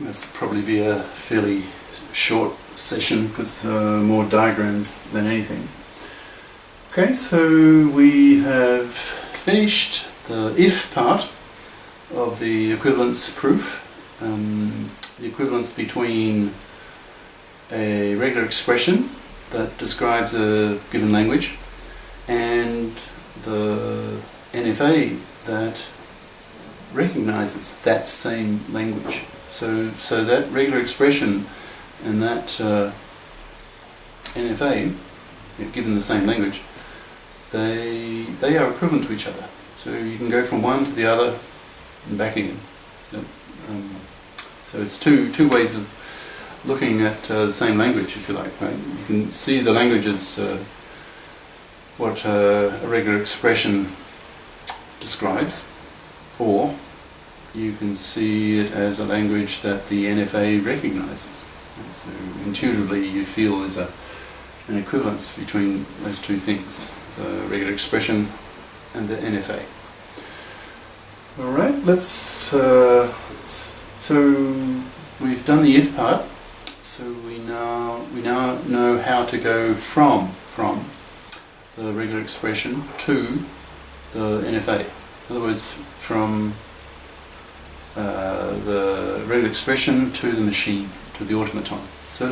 That's probably be a fairly short session because more diagrams than anything. Okay, so we have finished the if part of the equivalence proof, the equivalence between a regular expression that describes a given language and the NFA that recognizes that same language. So that regular expression and that NFA, given the same language, they are equivalent to each other. So you can go from one to the other and back again. So it's two ways of looking at the same language, if you like. Right? You can see the language as what a regular expression describes, or you can see it as a language that the NFA recognizes. So intuitively you feel there's an equivalence between those two things, the regular expression and the NFA. Alright, let's so we've done the if part, so we now know how to go from the regular expression to the NFA. In other words, from the regular expression to the machine, to the automaton. So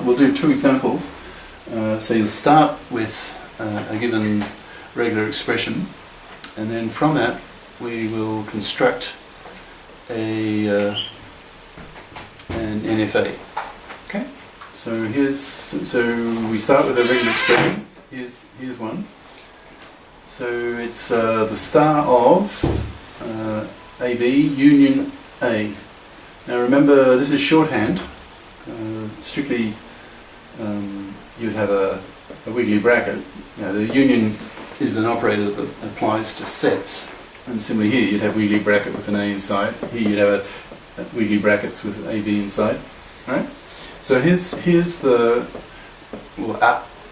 we'll do two examples. So you'll start with a given regular expression, and then from that we will construct an NFA. Okay. So we start with a regular expression. Here's one. So it's the star of AB union A. Now remember, this is shorthand. Strictly, you'd have a wiggly bracket. The union is an operator that applies to sets, and similarly here you'd have wiggly bracket with an A inside. Here you'd have a wiggly brackets with AB inside. Right? So here's the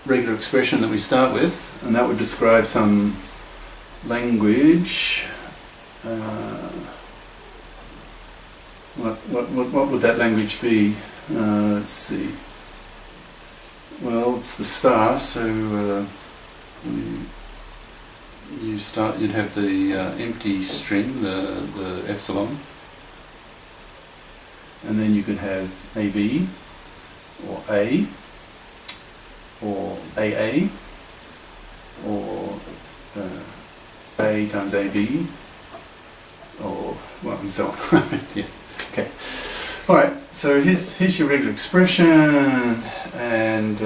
regular expression that we start with, and that would describe some language. What would that language be? Let's see. Well, it's the star, so you'd have the empty string, the epsilon, and then you could have AB or A or AA or A times AB, or well, and so on. Yeah. Okay. All right. So here's your regular expression, and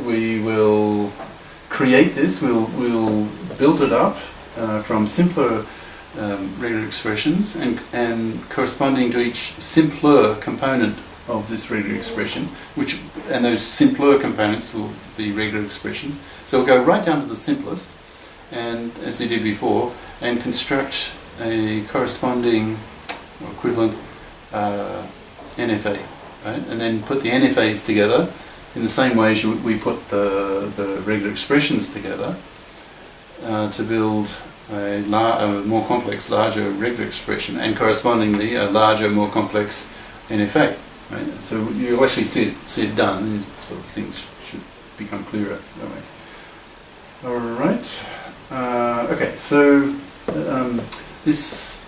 we will create this. We'll build it up from simpler regular expressions, and corresponding to each simpler component of this regular expression, and those simpler components will be regular expressions. So we'll go right down to the simplest, and as we did before, and construct a corresponding or equivalent NFA, right? And then put the NFAs together in the same way as we put the regular expressions together to build a more complex, larger regular expression, and correspondingly a larger, more complex NFA. Right? So you'll actually see it done, and sort of things should become clearer that way. All right. Okay. So this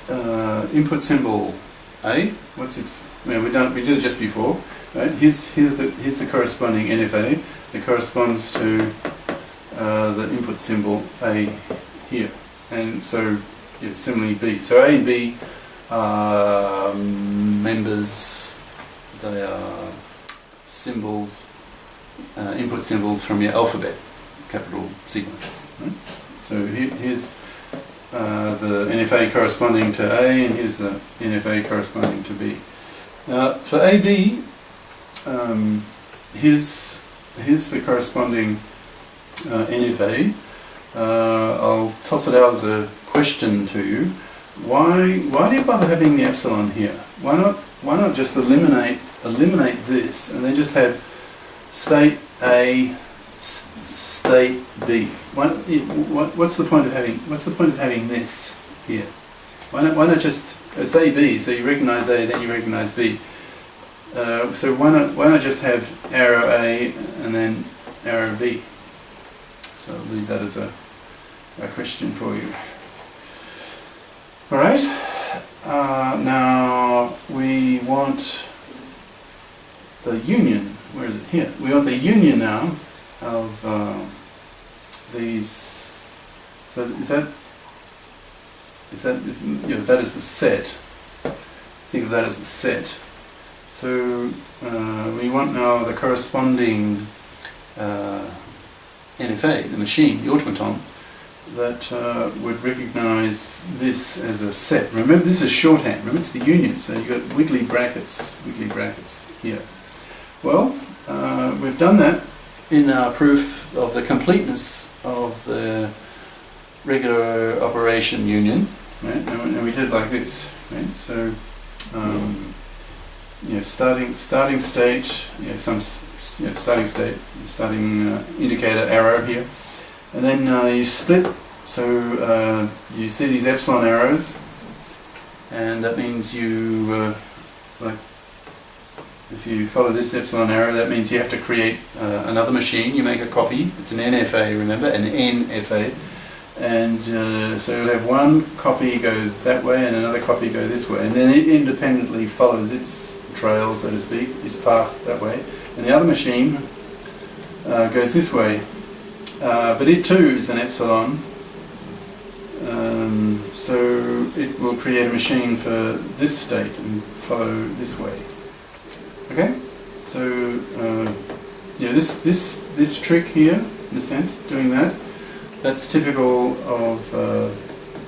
input symbol A. What's its? We did it just before. Right? Here's the corresponding NFA that corresponds to the input symbol A here, and so similarly B. So A and B are members. They are symbols, input symbols from your alphabet, capital C. Right? So here's the NFA corresponding to A, and here's the NFA corresponding to B. For AB, here's the corresponding NFA. I'll toss it out as a question to you. Why do you bother having the epsilon here? Why not just eliminate this and then just have state A, state B? What's the point of having this here? Why not just say B? So you recognize A, then you recognize B. So why not just have arrow A and then arrow B? So I'll leave that as a question for you. Alright, now we want the union. Where is it? Here. We want the union now of these. So if that is a set, think of that as a set. So we want now the corresponding NFA, the machine, the automaton, that would recognize this as a set. Remember, this is shorthand. Remember, it's the union, so you've got wiggly brackets here. Well, we've done that in our proof of the completeness of the regular operation union, right? And we did it like this, right? So, starting state, starting indicator arrow here, and then you split. So you see these epsilon arrows, and that means you if you follow this epsilon arrow, that means you have to create another machine. You make a copy. It's an NFA, remember, an NFA. And so you'll have one copy go that way and another copy go this way. And then it independently follows its trail, so to speak, its path that way. And the other machine goes this way. But it too is an epsilon. So it will create a machine for this state and follow this way. Okay, so this trick here, in a sense, doing that, that's typical of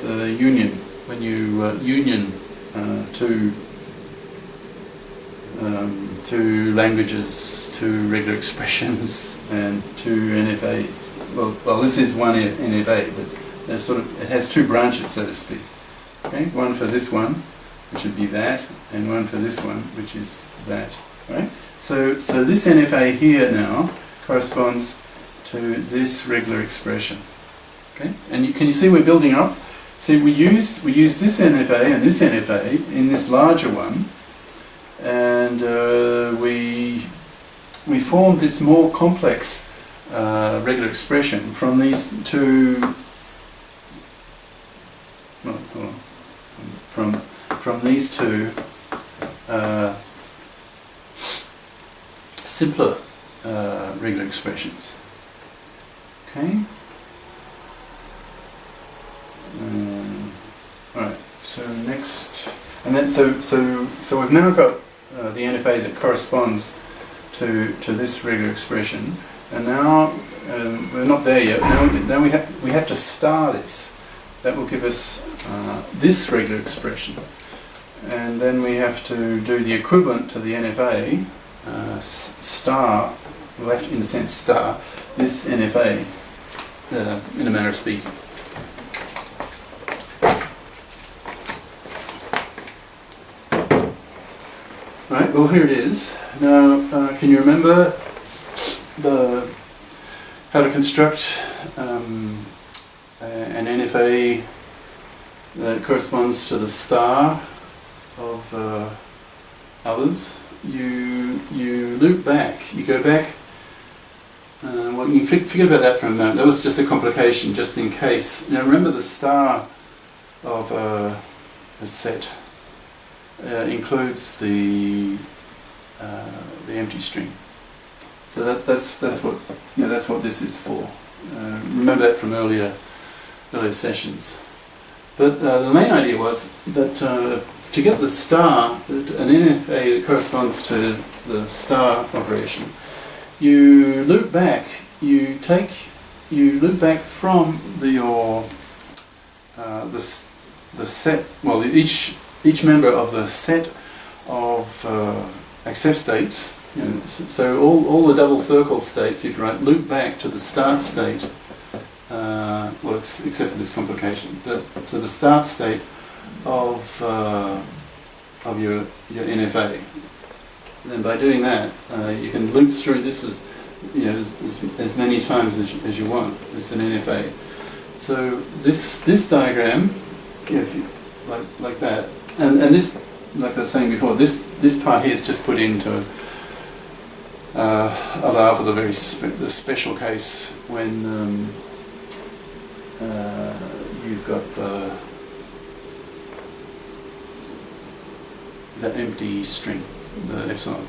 the union. When you union two languages, two regular expressions, and two NFAs. Well, this is one NFA, but it has two branches, so to speak. Okay, one for this one, which would be that, and one for this one, which is that. Right? So this NFA here now corresponds to this regular expression. Okay? And can you see we're building up? See, we used this NFA and this NFA in this larger one, and we formed this more complex regular expression from these two. Well, hold on. From these two. Simpler regular expressions. Okay. Alright. So next, and then so we've now got the NFA that corresponds to this regular expression, and now we're not there yet. Now we have to star this. That will give us this regular expression, and then we have to do the equivalent to the NFA. Star, we'll have to, in a sense, star this NFA, in a manner of speaking. Right, well here it is. Now, can you remember how to construct an NFA that corresponds to the star of others? You loop back, you go back, well you can forget about that for a moment. That was just a complication, just in case. Now remember, the star of a set includes the empty string. So that's what this is for. Remember that from earlier sessions. But the main idea was that to get the star, an NFA that corresponds to the star operation, you loop back. You loop back from the set. Well, each member of the set of accept states. So all the double circle states, if you write, loop back to the start state. Well, except for this complication, but to the start state of your NFA. And then by doing that, you can loop through this as many times as you want. It's an NFA. So this diagram, if you like that, and this like I was saying before, this part here is just put in to allow for the very the special case when you've got the empty string, the epsilon.